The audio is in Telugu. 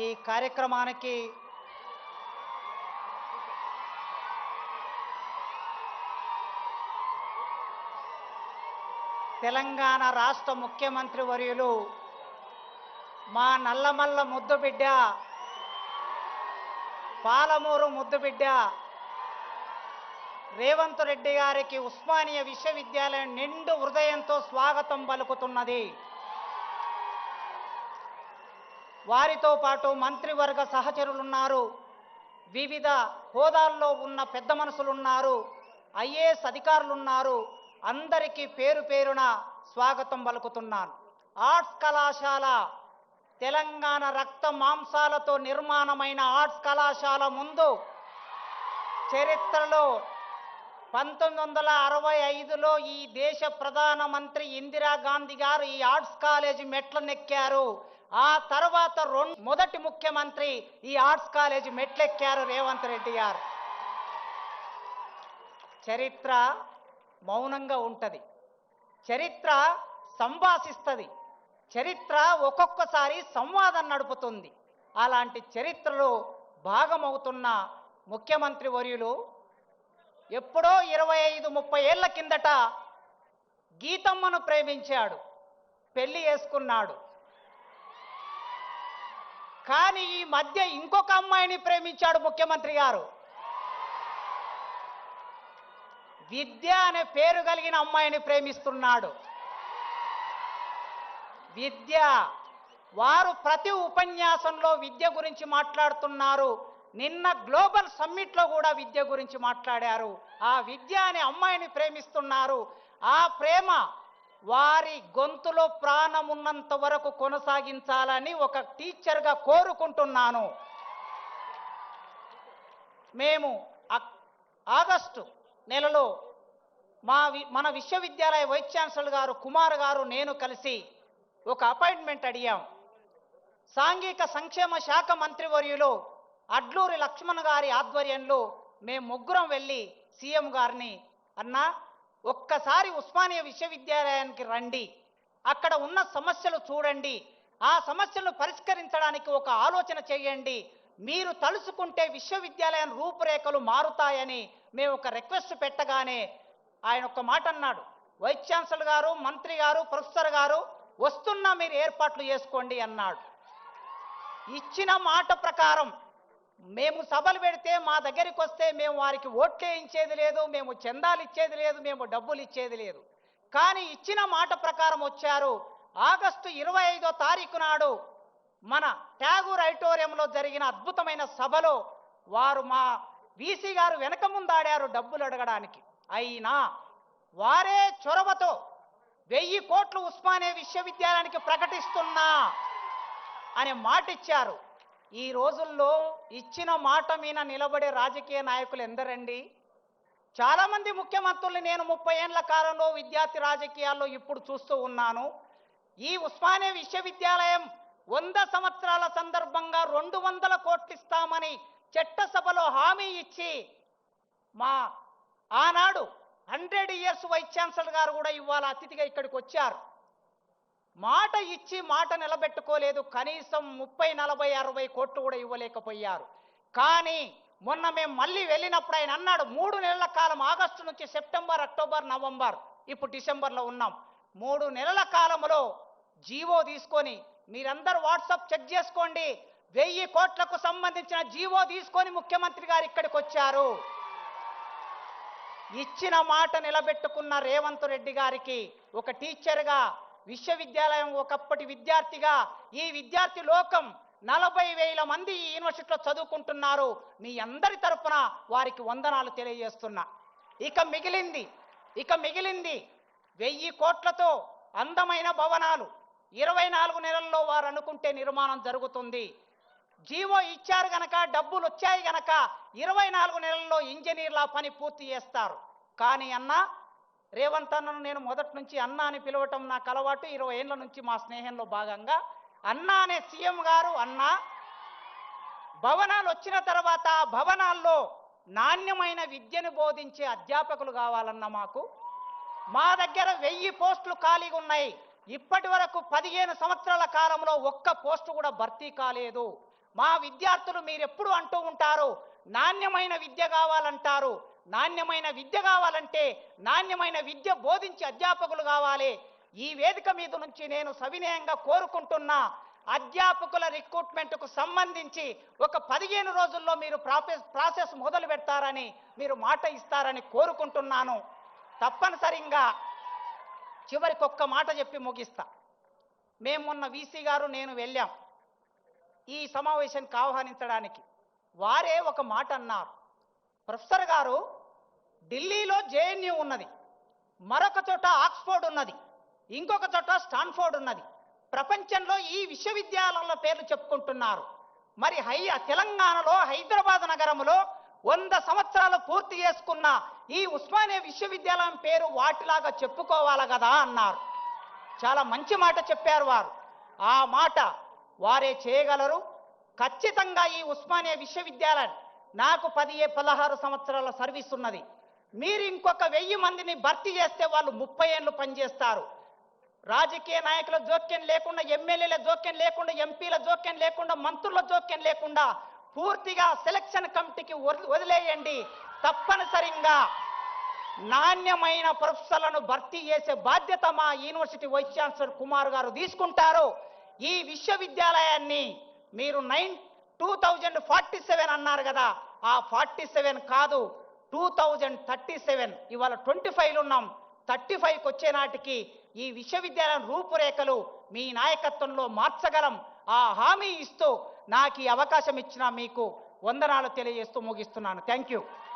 ఈ కార్యక్రమానికి తెలంగాణ రాష్ట్ర ముఖ్యమంత్రి వర్యులు మా నల్లమల్ల ముద్దుబిడ్డ, పాలమూరు ముద్దుబిడ్డ రేవంత్ రెడ్డి గారికి ఉస్మానియా విశ్వవిద్యాలయం నిండు హృదయంతో స్వాగతం పలుకుతున్నది. వారితో పాటు మంత్రివర్గ సహచరులున్నారు, వివిధ హోదాల్లో ఉన్న పెద్ద మనుషులున్నారు, ఐఏఎస్ అధికారులున్నారు. అందరికీ పేరు పేరున స్వాగతం పలుకుతున్నాను. ఆర్ట్స్ కళాశాల తెలంగాణ రక్త మాంసాలతో నిర్మాణమైన ఆర్ట్స్ కళాశాల ముందు చరిత్రలో 1965లో ఈ దేశ ప్రధానమంత్రి ఇందిరాగాంధీ గారు ఈ ఆర్ట్స్ కాలేజీ మెట్లనెక్కారు. ఆ తర్వాత మొదటి ముఖ్యమంత్రి ఈ ఆర్ట్స్ కాలేజీ మెట్లెక్కారు రేవంత్ రెడ్డి గారు. చరిత్ర మౌనంగా ఉంటుంది, చరిత్ర సంభాషిస్తుంది, చరిత్ర ఒక్కొక్కసారి సంవాదం నడుపుతుంది. అలాంటి చరిత్రలో భాగమవుతున్న ముఖ్యమంత్రి వర్యులు ఎప్పుడో 25-30 ఏళ్ల కిందట గీతమ్మను ప్రేమించాడు, పెళ్లి చేసుకున్నాడు. కానీ ఈ మధ్య ఇంకొక అమ్మాయిని ప్రేమించాడు ముఖ్యమంత్రి గారు. విద్య అనే పేరు కలిగిన అమ్మాయిని ప్రేమిస్తున్నాడు. విద్య, వారు ప్రతి ఉపన్యాసంలో విద్య గురించి మాట్లాడుతున్నారు. నిన్న గ్లోబల్ సమ్మిట్లో కూడా విద్య గురించి మాట్లాడారు. ఆ విద్య అనే అమ్మాయిని ప్రేమిస్తున్నారు. ఆ ప్రేమ వారి గొంతులో ప్రాణం ఉన్నంత వరకు కొనసాగించాలని ఒక టీచర్గా కోరుకుంటున్నాను. మేము ఆగస్టు నెలలో మన విశ్వవిద్యాలయ వైస్ ఛాన్సలర్ గారు కుమార్ గారు నేను కలిసి ఒక అపాయింట్మెంట్ అడిగాం. సాంఘిక సంక్షేమ శాఖ మంత్రివర్యులు అడ్లూరి లక్ష్మణ్ గారి ఆధ్వర్యంలో మేము ముగ్గురం వెళ్ళి సీఎం గారిని, అన్నా ఒక్కసారి ఉస్మానియా విశ్వవిద్యాలయానికి రండి, అక్కడ ఉన్న సమస్యలు చూడండి, ఆ సమస్యలను పరిష్కరించడానికి ఒక ఆలోచన చేయండి, మీరు తలుచుకుంటే విశ్వవిద్యాలయం రూపురేఖలు మారుతాయని మేము ఒక రిక్వెస్ట్ పెట్టగానే ఆయన ఒక మాట అన్నాడు, వైస్ ఛాన్సలర్ గారు, మంత్రి గారు, ప్రొఫెసర్ గారు వస్తున్నా, మీరు ఏర్పాట్లు చేసుకోండి అన్నాడు. ఇచ్చిన మాట ప్రకారం మేము సభలు పెడితే మా దగ్గరికి వస్తే మేము వారికి ఓట్లు వేయించేది లేదు, మేము చందాలు ఇచ్చేది లేదు, మేము డబ్బులు ఇచ్చేది లేదు. కానీ ఇచ్చిన మాట ప్రకారం వచ్చారు. ఆగస్టు 25వ తారీఖు నాడు మన ట్యాగూర్ ఆడిటోరియంలో జరిగిన అద్భుతమైన సభలో వారు మా వీసీ గారు వెనక ముందాడారు డబ్బులు అడగడానికి. అయినా వారే చొరవతో 1000 కోట్లు ఉస్మానియా విశ్వవిద్యాలయానికి ప్రకటిస్తున్నా అనే మాట ఇచ్చారు. ఈ రోజుల్లో ఇచ్చిన మాట మీద నిలబడే రాజకీయ నాయకులు ఎందరండి? చాలామంది ముఖ్యమంత్రులు నేను 30 ఏళ్ల కాలంలో విద్యార్థి రాజకీయాల్లో ఇప్పుడు చూస్తూ ఉన్నాను. ఈ ఉస్మానియా విశ్వవిద్యాలయం 100 సంవత్సరాల సందర్భంగా 200 కోట్లు ఇస్తామని చట్టసభలో హామీ ఇచ్చి మా ఆనాడు 100 ఇయర్స్ వైస్ ఛాన్సలర్ గారు కూడా ఇవాళ అతిథిగా ఇక్కడికి వచ్చారు. మాట ఇచ్చి మాట నిలబెట్టుకోలేదు. కనీసం 30, 40, 60 కోట్లు కూడా ఇవ్వలేకపోయారు. కానీ మొన్న మేము మళ్ళీ వెళ్ళినప్పుడు ఆయన అన్నాడు, 3 నెలల కాలం, ఆగస్టు నుంచి సెప్టెంబర్, అక్టోబర్, నవంబర్, ఇప్పుడు డిసెంబర్లో ఉన్నాం, 3 నెలల కాలంలో జీవో తీసుకొని, మీరందరూ వాట్సాప్ చెక్ చేసుకోండి, 1000 కోట్లకు సంబంధించిన జీవో తీసుకొని ముఖ్యమంత్రి గారు ఇక్కడికి వచ్చారు. ఇచ్చిన మాట నిలబెట్టుకున్న రేవంత్ రెడ్డి గారికి ఒక టీచర్గా, విశ్వవిద్యాలయం ఒకప్పటి విద్యార్థిగా, ఈ విద్యార్థి లోకం 40,000 మంది ఈ యూనివర్సిటీలో చదువుకుంటున్నారు. మీ అందరి తరపున వారికి వందనాలు తెలియజేస్తున్నా. ఇక మిగిలింది 1000 కోట్లతో అందమైన భవనాలు 24 నెలల్లో వారు అనుకుంటే నిర్మాణం జరుగుతుంది. జీవో ఇచ్చారు గనక, డబ్బులు వచ్చాయి గనక 24 నెలల్లో ఇంజనీర్ల పని పూర్తి చేస్తారు. కానీ అన్న రేవంత్ అన్నను నేను మొదటి నుంచి అన్న అని పిలవటం నాకు అలవాటు. 20 ఏళ్ల నుంచి మా స్నేహంలో భాగంగా అన్న అనే సీఎం గారు, అన్న భవనాలు వచ్చిన తర్వాత భవనాల్లో నాణ్యమైన విద్యను బోధించే అధ్యాపకులు కావాలన్న మా దగ్గర 1000 పోస్టులు ఖాళీగా ఉన్నాయి. ఇప్పటి వరకు 15 సంవత్సరాల కాలంలో ఒక్క పోస్టు కూడా భర్తీ కాలేదు. మా విద్యార్థులు మీరెప్పుడు అంటూ ఉంటారు నాణ్యమైన విద్య కావాలంటారు. నాణ్యమైన విద్య కావాలంటే నాణ్యమైన విద్య బోధించే అధ్యాపకులు కావాలి. ఈ వేదిక మీద నుంచి నేను సవినయంగా కోరుకుంటున్నా, అధ్యాపకుల రిక్రూట్మెంట్కు సంబంధించి ఒక 15 రోజుల్లో మీరు ప్రాసెస్ మొదలు పెడతారని మీరు మాట ఇస్తారని కోరుకుంటున్నాను. తప్పనిసరిగా చివరికి ఒక్క మాట చెప్పి ముగిస్తా. మేము మొన్న వీసీ గారు నేను వెళ్ళాం ఈ సమావేశానికి ఆహ్వానించడానికి. వారే ఒక మాట అన్నారు, ప్రొఫెసర్ గారు ఢిల్లీలో జేఎన్యూ ఉన్నది, మరొక చోట ఆక్స్ఫోర్డ్ ఉన్నది, ఇంకొక చోట స్టాన్ఫోర్డ్ ఉన్నది. ప్రపంచంలో ఈ విశ్వవిద్యాలయాల పేర్లు చెప్పుకుంటున్నారు. మరి తెలంగాణలో హైదరాబాద్ నగరంలో 100 సంవత్సరాలు పూర్తి చేసుకున్న ఈ ఉస్మానియా విశ్వవిద్యాలయం పేరు వాటిలాగా చెప్పుకోవాలి కదా అన్నారు. చాలా మంచి మాట చెప్పారు వారు. ఆ మాట వారే చేయగలరు. ఖచ్చితంగా ఈ ఉస్మానియా విశ్వవిద్యాలయం నాకు 16 సంవత్సరాల సర్వీస్ ఉన్నది. మీరు ఇంకొక 1000 మందిని భర్తీ చేస్తే వాళ్ళు 30 ఏళ్ళు పనిచేస్తారు. రాజకీయ నాయకుల జోక్యం లేకుండా, ఎమ్మెల్యేల జోక్యం లేకుండా, ఎంపీల జోక్యం లేకుండా, మంత్రుల జోక్యం లేకుండా పూర్తిగా సెలక్షన్ కమిటీకి వదిలేయండి. తప్పనిసరిగా నాణ్యమైన ప్రొఫెసర్లను భర్తీ చేసే బాధ్యత మా యూనివర్సిటీ వైస్ ఛాన్సలర్ కుమార్ గారు తీసుకుంటారు. ఈ విశ్వవిద్యాలయాన్ని మీరు 2047 అన్నారు కదా, ఆ 47 కాదు 2037. ఇవాళ 25 ఉన్నాం. 35కి వచ్చే నాటికి ఈ విశ్వవిద్యాలయం రూపురేఖలు మీ నాయకత్వంలో మార్చగలం. ఆ హామీ ఇస్తూ నాకు ఈ అవకాశం ఇచ్చిన మీకు వందనాలు తెలియజేస్తూ ముగిస్తున్నాను. Thank you.